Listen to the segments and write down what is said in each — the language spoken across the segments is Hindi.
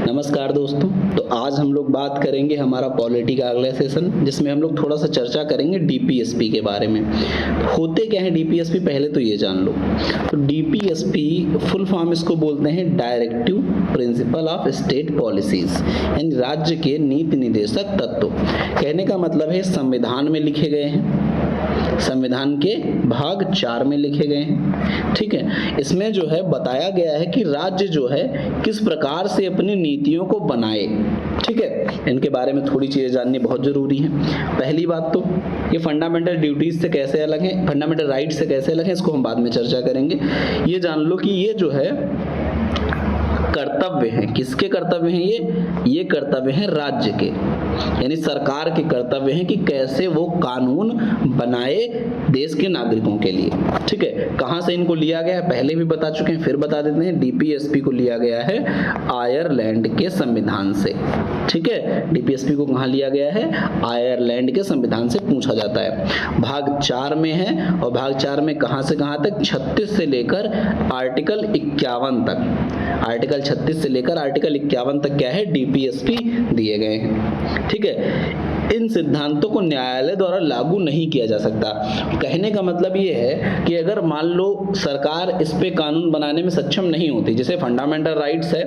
नमस्कार दोस्तों। तो आज हम लोग बात करेंगे हमारा पॉलिटी का अगला सेशन, जिसमें हम लोग थोड़ा सा चर्चा करेंगे डीपीएसपी के बारे में। होते क्या है डीपीएसपी, पहले तो ये जान लो। तो डीपीएसपी फुल फॉर्म इसको बोलते हैं directive principle of state policies, यानी राज्य के नीति निर्देशक तत्व। कहने का मतलब है संविधान में लिखे गए हैं, संविधान के भाग 4 में लिखे गए हैं। ठीक है, इसमें जो है बताया गया है कि राज्य जो है किस प्रकार से अपनी नीतियों को बनाए। ठीक है, इनके बारे में थोड़ी चीजें जाननी बहुत जरूरी है। पहली बात तो ये फंडामेंटल ड्यूटीज से कैसे अलग है, फंडामेंटल राइट से कैसे अलग है, इसको हम बाद में चर्चा करेंगे। ये जान लो कि ये जो है कर्तव्य हैं। किसके कर्तव्य हैं? ये कर्तव्य हैं राज्य के, यानी सरकार के कर्तव्य हैं कि कैसे वो कानून बनाए देश के नागरिकों के लिए। ठीक है, कहां से इनको लिया गया है पहले भी बता चुके हैं, फिर बता देते हैं। डीपीएसपी को लिया गया है आयरलैंड के संविधान से। ठीक है, डीपीएसपी को कहां लिया गया है? आयरलैंड के संविधान से पूछा जाता है। भाग 4 में है, और भाग 4 में कहां से कहां तक? 36 से लेकर आर्टिकल 51 तक। आर्टिकल 36 से लेकर आर्टिकल 51 तक क्या है? डीपीएसपी दिए गए हैं। ठीक है, इन सिद्धांतों को न्यायालय द्वारा लागू नहीं किया जा सकता। कहने का मतलब ये है कि अगर मान लो सरकार इस पे कानून बनाने में सक्षम नहीं होती, जैसे फंडामेंटल राइट्स है,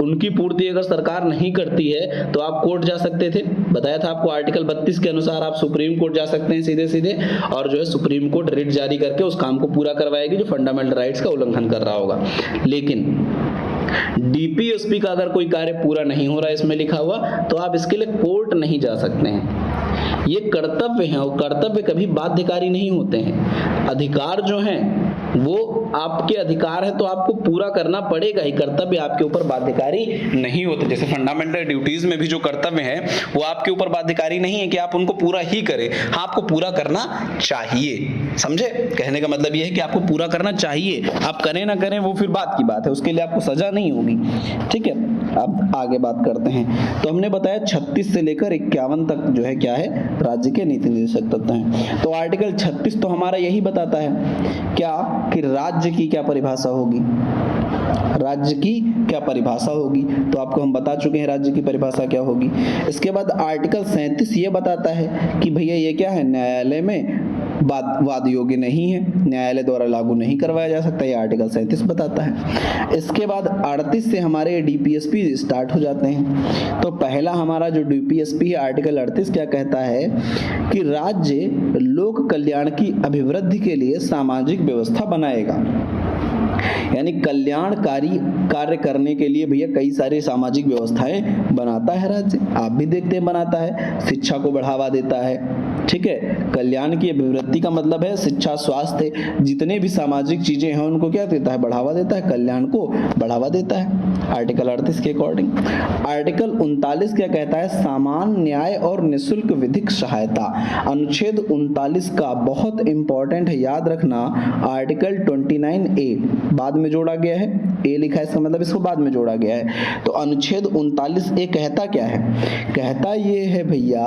उनकी पूर्ति अगर सरकार नहीं करती है तो आप कोर्ट जा सकते थे। बताया था आपको आर्टिकल 32 के अनुसार आप सुप्रीम कोर्ट जा सकते हैं सीधे सीधे, और जो है सुप्रीम कोर्ट रिट जारी करके उस काम को पूरा करवाएगी जो फंडामेंटल राइट्स का उल्लंघन कर रहा होगा। लेकिन डीपीएसपी का अगर कोई कार्य पूरा नहीं हो रहा है इसमें लिखा हुआ, तो आप इसके लिए कोर्ट नहीं जा सकते हैं। ये कर्तव्य हैं, और कर्तव्य कभी बाध्यकारी नहीं होते हैं। अधिकार जो हैं वो आपके अधिकार है तो आपको पूरा करना पड़ेगा ही, कर्तव्य आपके ऊपर बाध्यकारी नहीं होते। जैसे फंडामेंटल ड्यूटीज में भी जो कर्तव्य है वो आपके ऊपर बाध्यकारी नहीं है कि आप उनको पूरा ही करें, हाँ आपको पूरा करना चाहिए। समझे? कहने का मतलब ये है कि आपको पूरा करना चाहिए, आप करें ना करें वो फिर बात की बात है, उसके लिए आपको सजा नहीं होगी। ठीक है, अब आगे बात करते हैं। तो हमने बताया 36 से लेकर 51 तक जो है क्या है? राज्य के नीति निर्देशक तत्व हैं। तो आर्टिकल 36 तो हमारा यही बताता है क्या कि राज्य की क्या परिभाषा होगी, राज्य की क्या परिभाषा होगी। तो आपको हम बता चुके हैं राज्य की परिभाषा क्या होगी। इसके बाद आर्टिकल 37 ये बताता है कि भैया ये क्या है? न्यायालय में वाद योग्य नहीं है, न्यायालय द्वारा लागू नहीं करवाया जा सकता, ये आर्टिकल 37 बताता है। इसके बाद 38 से हमारे डीपीएसपी स्टार्ट हो जाते हैं। तो पहला हमारा जो डीपीएसपी है आर्टिकल 38 क्या कहता है कि राज्य लोक कल्याण की अभिवृद्धि के लिए सामाजिक व्यवस्था बनाएगा, यानी कल्याणकारी कार्य करने के लिए भैया कई सारी सामाजिक व्यवस्थाएं बनाता है राज्य। आप भी देखते हैं बनाता है, शिक्षा को बढ़ावा देता है। ठीक है, कल्याण की अभिवृद्धि का मतलब है शिक्षा, स्वास्थ्य, जितने भी सामाजिक चीजें हैं उनको क्या देता है? बढ़ावा देता है, कल्याण को बढ़ावा देता है आर्टिकल 38 के अकॉर्डिंग। आर्टिकल 39 क्या कहता है? समान न्याय और निःशुल्क विधिक सहायता। अनुच्छेद 39 का बहुत इंपॉर्टेंट है, याद रखना। आर्टिकल 29A बाद में जोड़ा गया है, ए लिखा है इसका मतलब इसको बाद में जोड़ा गया है। तो अनुच्छेद 39A कहता क्या है? कहता ये है भैया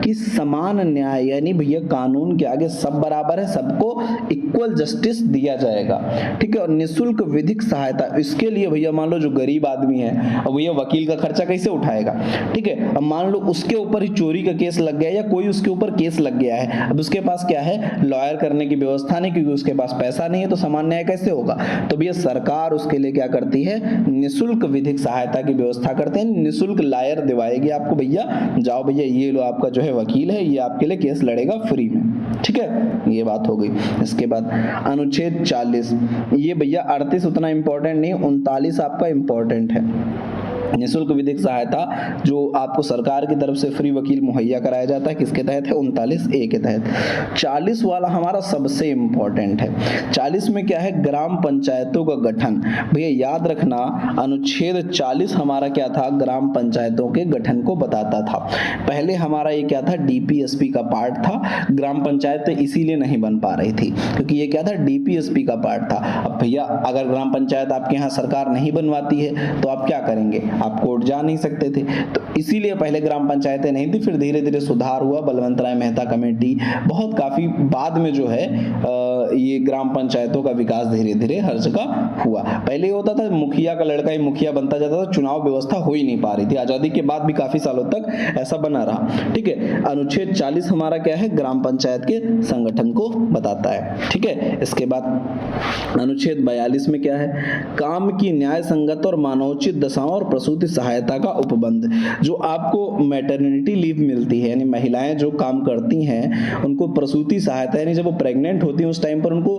कि समान न्याय, यानी भैया कानून के आगे सब बराबर है, सबको इक्वल जस्टिस दिया जाएगा। ठीक है, और निःशुल्क विधिक सहायता, इसके लिए भैया मान लो जो गरीब आदमी है, अब भैया वकील का खर्चा कैसे उठाएगा? ठीक है, अब मान लो उसके ऊपर ही चोरी का केस लग गया या कोई उसके ऊपर केस लग गया है, अब उसके पास क्या है? लॉयर करने की व्यवस्था नहीं, क्योंकि उसके पास पैसा नहीं है, तो समान न्याय कैसे होगा? तो भैया सरकार उसके लिए क्या करती है? निःशुल्क विधिक सहायता की व्यवस्था करते हैं। निःशुल्क लॉयर दिवाएगी आपको, भैया जाओ भैया ये लो आपका जो है वकील है, ये आपके लिए केस लड़ेगा फ्री में। ठीक है, ये बात हो गई। इसके बाद अनुच्छेद 40, ये भैया 38 उतना इंपॉर्टेंट नहीं, 39 आपका इंपॉर्टेंट है। निःशुल्क विधिक सहायता जो आपको सरकार की तरफ से फ्री वकील मुहैया कराया जाता है, किसके तहत है? 39A के तहत। 40 वाला हमारा सबसे इंपॉर्टेंट है। 40 में क्या है? ग्राम पंचायतों का गठन। भैया याद रखना, अनुच्छेद 40 हमारा क्या था? ग्राम पंचायतों के गठन को बताता था। पहले हमारा ये क्या था? डीपीएसपी का पार्ट था। ग्राम पंचायत इसीलिए नहीं बन पा रही थी क्योंकि ये क्या था? डीपीएसपी का पार्ट था। अब भैया अगर ग्राम पंचायत आपके यहाँ सरकार नहीं बनवाती है तो आप क्या करेंगे? आप कोर्ट जा नहीं सकते थे, तो इसीलिए पहले ग्राम पंचायतें नहीं थी, फिर धीरे धीरे सुधार हुआ, बलवंत राय मेहता कमेटी, बहुत काफी बाद में जो है ये ग्राम पंचायतों का विकास धीरे धीरे हर जगह हुआ। पहले होता था मुखिया का लड़का ही मुखिया बनता जाता था, चुनाव व्यवस्था हो ही नहीं पा रही थी। आजादी के बाद भी काफी सालों तक ऐसा बना रहा। ठीक है, अनुच्छेद 40 हमारा क्या है, ग्राम पंचायत के संगठन को बताता है। ठीक है, इसके बाद अनुच्छेद 42 में क्या है, काम की न्याय संगत और मानवोचित दशाओं और प्रसूति सहायता का उपबंध। जो आपको मैटरनिटी लीव मिलती है, यानी महिलाएं जो काम करती हैं उनको प्रसूति सहायता, यानी जब वो प्रेग्नेंट होती हैं उस टाइम पर उनको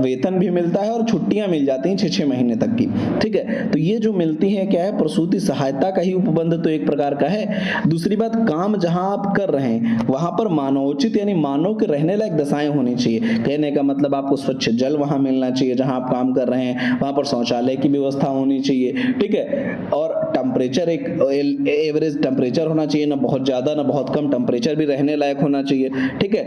वेतन भी मिलता है और छुट्टियां मिल जाती हैं 6-6 महीने तक की। ठीक है, तो ये जो मिलती है क्या है, प्रसूति सहायता का ही उपबंध तो एक प्रकार का है। दूसरी बात, काम जहां आप कर रहे हैं वहां पर मानवोचित यानी मानव के रहने लायक दशाएं होनी चाहिए। कहने का मतलब आपको स्वच्छ जल वहां मिलना चाहिए जहां आप काम कर रहे हैं, वहां पर शौचालय की व्यवस्था होनी चाहिए। ठीक है, और टेम्परेचर एक एवरेज टेम्परेचर होना चाहिए, ना बहुत ज्यादा ना बहुत कम, टेम्परेचर भी रहने लायक होना चाहिए। ठीक है,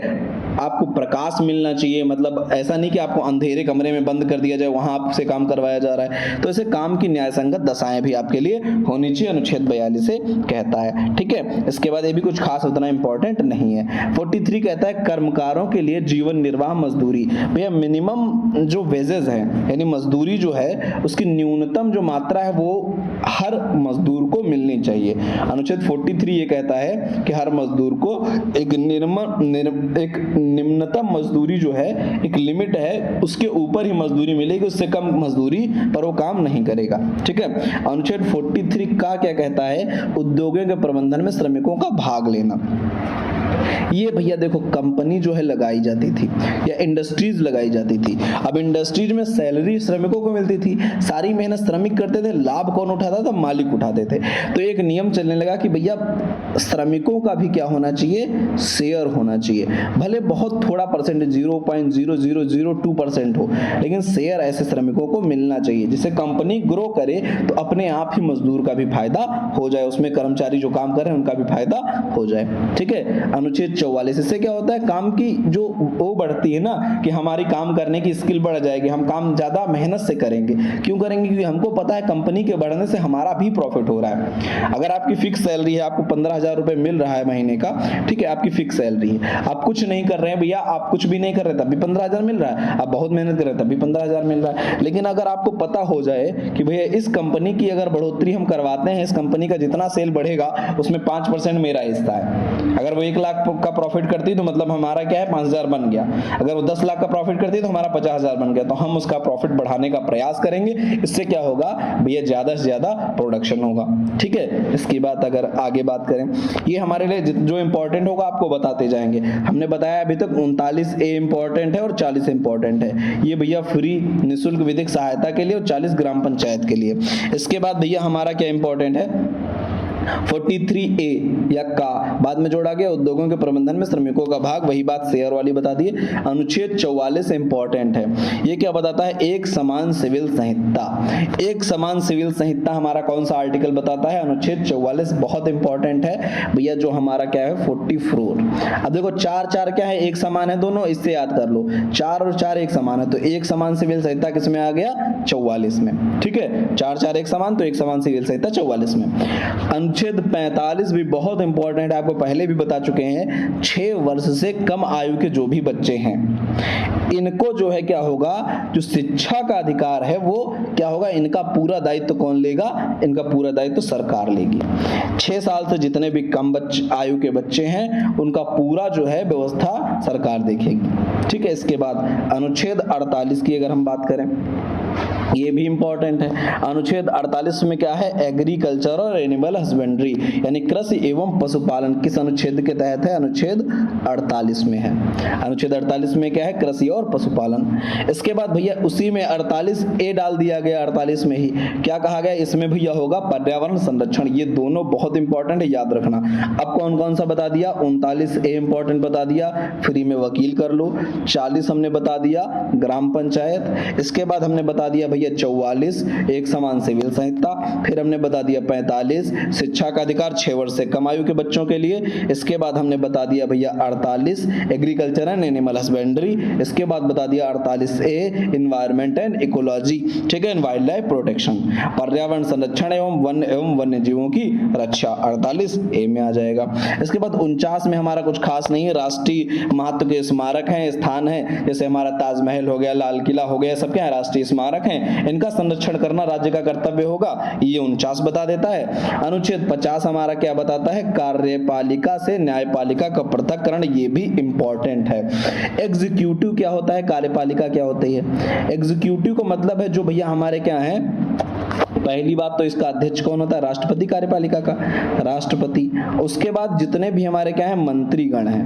आपको प्रकाश मिलना चाहिए, मतलब ऐसा नहीं कि आपको अंधेरे कमरे में बंद कर दिया जाए वहां आपसे काम करवाया जा रहा है। तो ऐसे काम की न्याय संगत दशाएं भी आपके लिए होनी चाहिए, अनुच्छेद 42 से कहता है। ठीक है, इसके बाद ये भी कुछ खास उतना इंपॉर्टेंट नहीं है। 43 कहता है कर्मकारों के लिए जीवन निर्वाह मजदूरी। भैया मिनिमम जो वेजेस है यानी मजदूरी जो है उसकी न्यूनतम जो मात्रा है वो हर मजदूर को मिलनी चाहिए। अनुच्छेद 43 ये कहता है कि हर मजदूर को एक निम्नतम मजदूरी जो है, एक लिमिट है, उसके ऊपर ही मजदूरी मिलेगी, उससे कम मजदूरी पर वो काम नहीं करेगा। ठीक है, अनुच्छेद 43 का क्या कहता है, उद्योगों के प्रबंधन में श्रमिकों का भाग लेना। ये भैया देखो कंपनी जो है लगाई जाती थी या इंडस्ट्रीज लगाई जाती थी। अब इंडस्ट्रीज में सैलरी श्रमिकों को मिलती थी, सारी मेहनत श्रमिक करते थे, लाभ कौन उठाता था, मालिक उठाते थे। तो एक नियम चलने लगा कि भैया श्रमिकों का भी क्या होना चाहिए, शेयर होना चाहिए। भले बहुत थोड़ा परसेंटेज 0.0002% हो, लेकिन शेयर ऐसे श्रमिकों को मिलना चाहिए जिससे कंपनी ग्रो करे तो अपने आप ही मजदूर का भी फायदा हो जाए, उसमें कर्मचारी जो काम कर रहे हैं उनका भी फायदा हो जाए। ठीक है, अनुच्छेद 44 इससे क्या होता है, काम की जो वो बढ़ती है ना कि हमारी काम करने की स्किल बढ़ जाएगी, हम काम ज्यादा मेहनत से करेंगे। क्यों करेंगे, क्योंकि हमको पता है कंपनी के बढ़ने से हमारा भी प्रॉफिट हो रहा है। अगर आपकी फिक्स सैलरी है, आपको 15,000 रुपए मिल रहा है महीने का, ठीक है, आपकी फिक्स सैलरी है, आप कुछ नहीं कर रहे हैं भैया, आप कुछ भी नहीं कर रहे तब भी 15,000 मिल रहा है, आप बहुत मेहनत कर रहे हैं तब भी 15,000 मिल रहा है। लेकिन अगर आपको पता हो जाए कि भैया इस कंपनी की अगर बढ़ोतरी हम करवाते हैं, इस कंपनी का जितना सेल बढ़ेगा उसमें 5% मेरा हिस्सा है। अगर वो 1 लाख का प्रॉफिट करती तो मतलब हमारा क्या है 5,000 बन गया। अगर वो 10 लाख का प्रॉफिट करती तो हमारा 50,000 बन गया। तो हम उसका प्रॉफिट बढ़ाने का प्रयास करेंगे, इससे क्या होगा भैया, ज्यादा से ज्यादा प्रोडक्शन होगा। ठीक है, इसकी बात अगर आगे बात करें, ये हमारे लिए जो इंपॉर्टेंट होगा आपको बताते जाएंगे। हमने बताया अभी तक 39A इंपॉर्टेंट है और 40 इंपॉर्टेंट है। ये भैया फ्री निःशुल्क विधिक सहायता के लिए और 40 ग्राम पंचायत के लिए। इसके बाद भैया हमारा क्या इंपॉर्टेंट है, 43A या का बाद में जोड़ा गया, उद्योगों के प्रबंधन में श्रमिकों का भाग, वही बात शेयर वाली बता दी। अनुच्छेद 44 इंपॉर्टेंट है। ये क्या बताता है, एक समान सिविल संहिता। एक समान सिविल संहिता हमारा कौन सा आर्टिकल बताता है, अनुच्छेद 44 बहुत इंपॉर्टेंट है भैया, जो हमारा क्या है 44। अब देखो 4 क्या है, एक समान है दोनों, इससे याद कर लो 4 और 4 एक समान है, तो एक समान सिविल संहिता किसमें आ गया, 44 में। ठीक है, 4 एक समान, तो एक समान सिविल संहिता 44 में। अनुच्छेद 45 भी बहुत इंपॉर्टेंट है, आपको पहले भी बता चुके हैं। 6 वर्ष से कम आयु के जो भी बच्चे हैं इनको जो है क्या होगा, जो शिक्षा का अधिकार है वो क्या होगा, इनका पूरा दायित्व कौन लेगा, इनका पूरा दायित्व सरकार लेगी। 6 साल से जितने भी कम आयु के बच्चे हैं उनका पूरा जो है व्यवस्था सरकार देखेगी। ठीक है, इसके बाद अनुच्छेद 48 की अगर हम बात करें, ये भी इंपॉर्टेंट है। अनुच्छेद 48 में क्या है, एग्रीकल्चर और एनिमल हस्बेंड्री यानी कृषि एवं पशुपालन किस अनुच्छेद के तहत है, अनुच्छेद 48 में है। अनुच्छेद 48 में क्या है, कृषि और पशुपालन। इसके बाद भैया उसी में 48A डाल दिया गया, 48 में ही क्या कहा गया, इसमें भैया होगा पर्यावरण संरक्षण। ये दोनों बहुत इंपॉर्टेंट है, याद रखना। अब कौन कौन सा बता दिया, 39A इंपॉर्टेंट बता दिया, फ्री में वकील कर लो। 40 हमने बता दिया ग्राम पंचायत। इसके बाद हमने बता बता दिया भैया 44 एक समान सिविल संहिता, फिर हमने बता दिया 45 शिक्षा का अधिकार 6 वर्ष से कम आयु के बच्चों के लिए, इसके बाद हमने बता दिया भैया 48 एग्रीकल्चर एंड एनिमल हस्बेंड्री, इसके बाद बता दिया 48A इन्वायरमेंट एंड इकोलॉजी, ठीक है, वाइल्ड लाइफ प्रोटेक्शन, पर्यावरण संरक्षण एवं वन्य जीवों की रक्षा 48A में आ जाएगा। इसके बाद 49 में हमारा कुछ खास नहीं है, राष्ट्रीय महत्व के स्मारक हैं, स्थान है, जैसे हमारा ताजमहल हो गया, लाल किला हो गया, सब क्या है राष्ट्रीय स्मारक हैं, इनका संरक्षण करना राज्य का कर्तव्य होगा, ये 49 बता देता है। अनुच्छेद 50 हमारा क्या बताता है, कार्यपालिका से न्यायपालिका का पृथक्करण, ये भी इंपॉर्टेंट है। एग्जीक्यूटिव क्या होता है, कार्यपालिका क्या होती है। एग्जीक्यूटिव का मतलब है जो भैया हमारे क्या है, पहली बात तो इसका अध्यक्ष कौन होता है, राष्ट्रपति कार्यपालिका का, राष्ट्रपति। उसके बाद जितने भी हमारे क्या है मंत्रीगण हैं,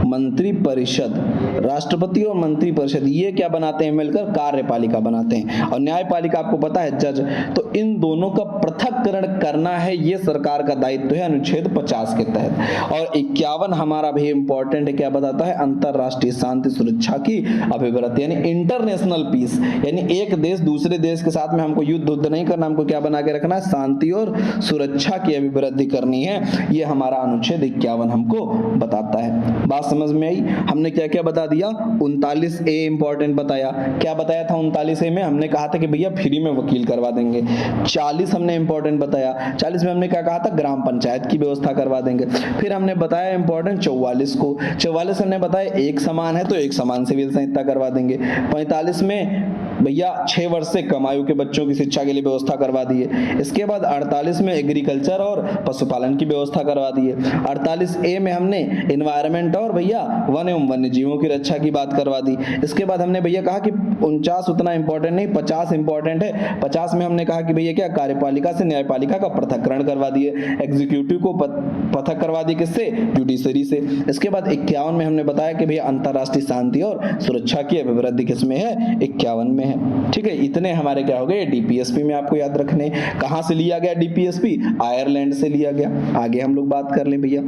मंत्री परिषद, राष्ट्रपति और मंत्री परिषद ये क्या बनाते हैं मिलकर, कार्यपालिका बनाते हैं। और न्यायपालिका आपको पता है जज, तो इन दोनों का पृथक्करण करना है, ये सरकार का दायित्व है अनुच्छेद 50 के तहत। और 51 हमारा भी इंपॉर्टेंट है, क्या बताता है, अंतरराष्ट्रीय शांति सुरक्षा की अभिवृद्धि, यानी इंटरनेशनल पीस, यानी एक देश दूसरे देश के साथ में हमको युद्ध नहीं करना, हमको क्या बना के रखना है, शांति और सुरक्षा की अभिवृद्धि करनी है, ये हमारा अनुच्छेद 51 हमको बताता है। बात समझ में आई। हमने क्या क्या बता दिया, 39A इंपॉर्टेंट बताया, क्या बताया था 39A में, हमने कहा था कि भैया फ्री में वकील करवा देंगे। 40 हमने इंपॉर्टेंट बताया, 40 में हमने क्या कहा था, ग्राम पंचायत की व्यवस्था करवा देंगे। फिर हमने बताया इंपॉर्टेंट 44 को, 44 हमने बताया एक समान है तो एक समान सिविल संहिता करवा देंगे। 45 में भैया 6 वर्ष से कम आयु के बच्चों की शिक्षा के लिए व्यवस्था करवा दिए। इसके बाद 48 में एग्रीकल्चर और पशुपालन की व्यवस्था करवा दिए। 48A में हमने इन्वायरमेंट और भैया वन एवं वन्य जीवों की रक्षा की बात करवा दी। इसके बाद हमने भैया कहा कि 49 उतना इंपॉर्टेंट नहीं, 50 इंपॉर्टेंट है। 50 में हमने कहा कि भैया क्या, कार्यपालिका से न्यायपालिका का पृथक्करण करवा दिए, एग्जीक्यूटिव को पृथक करवा दिए, किससे, जुडिशरी से। इसके बाद 51 में हमने बताया कि भैया अंतरराष्ट्रीय शांति और सुरक्षा की अभिवृद्धि किसमें है, 51 में है। ठीक है, इतने हमारे क्या हो गए डीपीएसपी में, आपको याद रखने। कहां से लिया गया डीपीएसपी, आयरलैंड से लिया गया। आगे हम लोग बात कर लें भैया।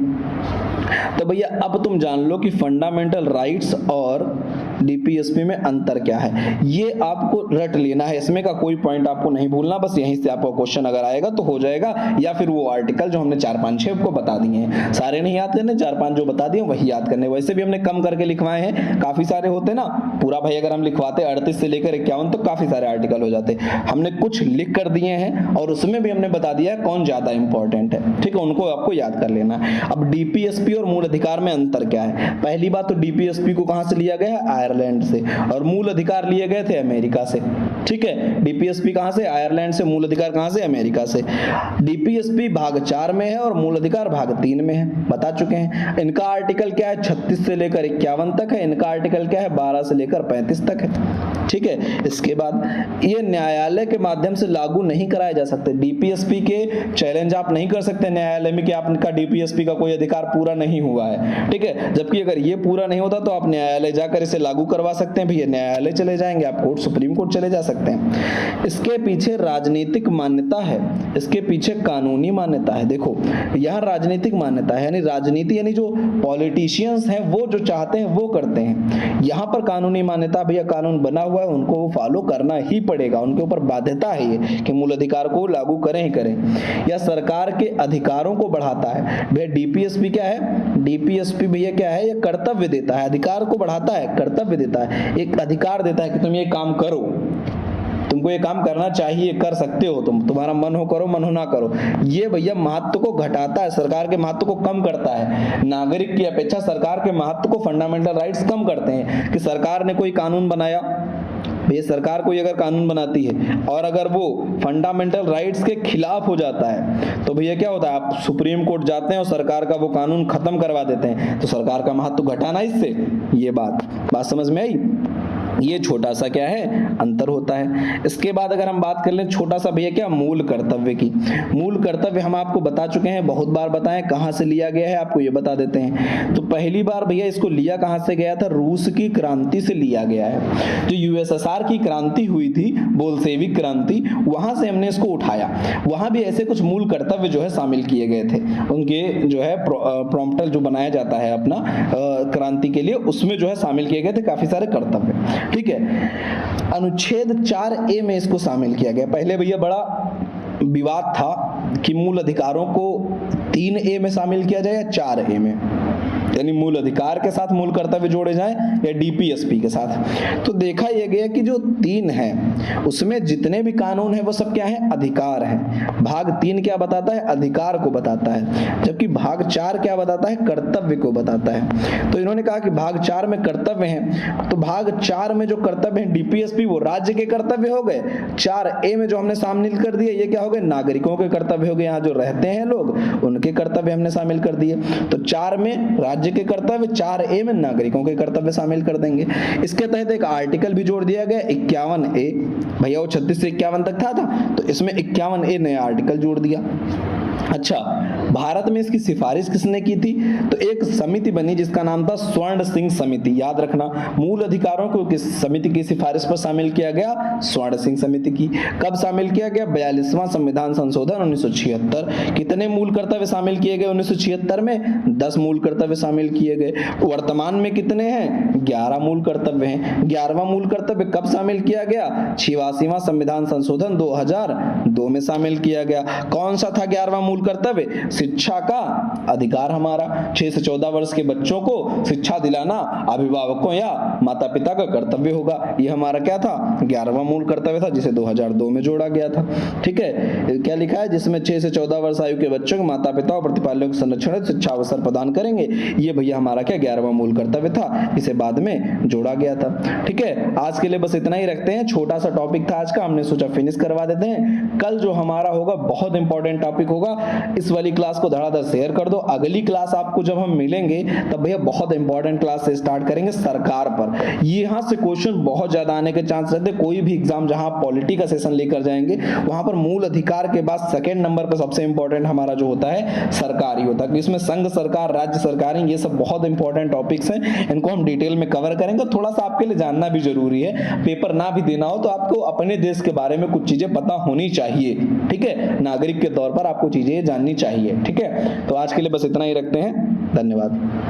तो भैया अब तुम जान लो कि फंडामेंटल राइट्स और डीपीएसपी में अंतर क्या है, ये आपको रट लेना है, इसमें का कोई पॉइंट आपको नहीं भूलना, बस यहीं से आपको क्वेश्चन अगर आएगा तो हो जाएगा, या फिर वो आर्टिकल जो हमने 4-5-6 को बता दिए हैं, सारे नहीं याद करने, 4-5 जो बता दिए वही याद करने। वैसे भी हमने कम करके लिखवाए हैं, काफी सारे होते ना, पूरा भाई अगर हम लिखवाते 38 से लेकर 51 तो काफी सारे आर्टिकल हो जाते, हमने कुछ लिख कर दिए हैं और उसमें भी हमने बता दिया है कौन ज्यादा इंपॉर्टेंट है। ठीक है, उनको आपको याद कर लेना है। अब डीपीएसपी और मूल अधिकार में अंतर क्या है। पहली बात तो डीपीएसपी को कहां से लिया गया है, आयरलैंड से, और मूल अधिकार लिए गए थे अमेरिका से। ठीक है, डीपीएसपी कहां से, आयरलैंड से, मूल अधिकार कहां से, अमेरिका से। डीपीएसपी भाग 4 में है और मूल अधिकार भाग 3 में है, बता चुके हैं। इनका आर्टिकल क्या है, 36 से लेकर 51 तक है, इनका आर्टिकल क्या है, 12 से लेकर 35 तक है। ठीक है, इसके बाद ये न्यायालय के माध्यम से लागू नहीं कराए जा सकते। डीपीएसपी के चैलेंज आप नहीं कर सकते न्यायालय में कि आपका डीपीएसपी का कोई अधिकार पूरा नहीं हुआ है। ठीक है, जबकि अगर ये पूरा नहीं होता तो आप न्यायालय जाकर इसे लागू करवा सकते हैं। भैया न्यायालय चले जाएंगे, आप कोर्ट, सुप्रीम कोर्ट चले जा सकते हैं। इसके पीछे राजनीतिक मान्यता है, इसके पीछे कानूनी मान्यता है। देखो यहाँ राजनीतिक मान्यता है, यानी राजनीति, यानी जो पॉलिटिशियंस हैं वो जो चाहते हैं वो करते हैं। यहाँ पर कानूनी मान्यता, भैया कानून बना हुआ है, उनको वो फॉलो करना ही पड़ेगा, उनके ऊपर बाध्यता है ये कि मूल अधिकार को लागू करें ही करें। या सरकार के अधिकारों को बढ़ाता है। भैया डीपीएसपी क्या है, डीपीएसपी भैया क्या है, ये कर्तव्य देता है, अधिकार को बढ़ाता है, कर्तव्य देता है, एक अधिकार देता है कि तुम ये काम करो, तुमको ये काम करना चाहिए, कर सकते हो, तुम्हारा मन हो करो, मन हो ना करो। ये भैया महत्व को घटाता है, सरकार के महत्व को कम करता है। नागरिक की अपेक्षा सरकार के महत्व को फंडामेंटल राइट्स कम करते हैं। कि सरकार ने कोई कानून बनाया, ये सरकार कोई अगर कानून बनाती है और अगर वो फंडामेंटल राइट्स के खिलाफ हो जाता है तो भैया क्या होता है, आप सुप्रीम कोर्ट जाते हैं और सरकार का वो कानून खत्म करवा देते हैं, तो सरकार का महत्व घटाना इससे, ये बात समझ में आई। ये छोटा सा क्या है अंतर होता है। इसके बाद अगर हम बात कर लें छोटा सा भैया क्या, मूल कर्तव्य की। मूल कर्तव्य हम आपको बता चुके हैं, बहुत बार बताएं, कहां से लिया गया है आपको ये बता देते हैं। तो पहली बार भैया इसको लिया कहां से गया था, रूस की क्रांति से लिया गया है। जो यूएसएसआर की क्रांति हुई थी, बोल्शेविक क्रांति, वहां से हमने इसको उठाया। वहां भी ऐसे कुछ मूल कर्तव्य जो है शामिल किए गए थे, उनके जो है प्रॉम्प्टर जो बनाया जाता है अपना क्रांति के लिए, उसमें जो है शामिल किए गए थे काफी सारे कर्तव्य। ठीक है, अनुच्छेद 4A में इसको शामिल किया गया। पहले भैया बड़ा विवाद था कि मूल अधिकारों को 3A में शामिल किया जाए या 4A में, यानी मूल अधिकार के साथ मूल कर्तव्य जोड़े जाएं या डीपीएसपी के साथ। तो देखा यह गया कि जो 3 है उसमें जितने भी कानून है वो सब क्या है, अधिकार है। भाग 3 क्या बताता है, अधिकार को बताता है, जबकि भाग 4 क्या बताता है, कर्तव्य को बताता है। तो इन्होंने कहा कि भाग 4 में कर्तव्य हैं, तो भाग 4 में जो कर्तव्य है डीपीएसपी वो राज्य के कर्तव्य हो गए। 4A में जो हमने शामिल कर दिए ये क्या हो गए, नागरिकों के कर्तव्य हो गए, यहाँ जो रहते हैं लोग उनके कर्तव्य हमने शामिल कर दिए। तो 4 में राज्य के कर्तव्य, 4A में नागरिकों के कर्तव्य शामिल कर देंगे। इसके तहत एक आर्टिकल भी जोड़ दिया गया 51A। भैया वो 36 से 51 तक था तो इसमें 51A नया आर्टिकल जोड़ दिया। अच्छा, भारत में इसकी सिफारिश किसने की थी, तो एक समिति बनी जिसका नाम था स्वर्ण सिंह समिति। याद रखना, मूल अधिकारों को किस समिति की सिफारिश पर शामिल किया गया, स्वर्ण सिंह समिति की। कब शामिल किया गया, 42वां संविधान संशोधन 1976। कितने मूल कर्तव्य शामिल किए गए 1976 में, 10 मूल कर्तव्य शामिल किए गए। वर्तमान में कितने हैं, 11 मूल कर्तव्य हैं। 11वां मूल कर्तव्य कब शामिल किया गया, 86वां संविधान संशोधन 2002 में शामिल किया गया। कौन सा था 11वां मूल कर्तव्य, शिक्षा का अधिकार। हमारा 6 से 14 वर्ष के बच्चों को शिक्षा दिलाना अभिभावकों या माता पिता का कर्तव्य होगा। ये हमारा क्या था, 11वां मूल कर्तव्य था, जिसे 2002 में जोड़ा गया था। ठीक है, क्या लिखा है, जिसमें 6 से 14 वर्ष आयु के बच्चों को माता पिता और प्रतिपालकों के संरक्षण और शिक्षा अवसर प्रदान करेंगे। ये भैया हमारा क्या 11वां मूल कर्तव्य था, इसे बाद में जोड़ा गया था। ठीक है, आज के लिए बस इतना ही रखते हैं। छोटा सा टॉपिक था आज का, हमने सोचा फिनिश करवा देते हैं। कल जो हमारा होगा बहुत इंपॉर्टेंट टॉपिक होगा, इस वाली क्लास को धड़ाधड़ शेयर कर दो। अगली क्लास आपको जब हम मिलेंगे तब भैया बहुत इंपॉर्टेंट क्लास से स्टार्ट करेंगे सरकार पर। यहाँ से क्वेश्चन बहुत ज्यादा आने के चांस रहते हैं। कोई भी एग्जाम जहां पॉलिटी का सेशन लेकर जाएंगे वहां पर मूल अधिकार के बाद सेकंड नंबर पर सबसे इंपॉर्टेंट हमारा जो होता है सरकार ही होता है। इसमें संघ सरकार, राज्य सरकारें, ये सब बहुत इंपॉर्टेंट टॉपिक्स हैं। इनको हम डिटेल में कवर करेंगे। थोड़ा सा आपके लिए जानना भी जरूरी है। पेपर ना भी देना हो तो आपको अपने देश के बारे में कुछ चीजें पता होनी चाहिए। ठीक है, नागरिक के तौर पर आपको चीजें जाननी चाहिए। ठीक है, तो आज के लिए बस इतना ही रखते हैं। धन्यवाद।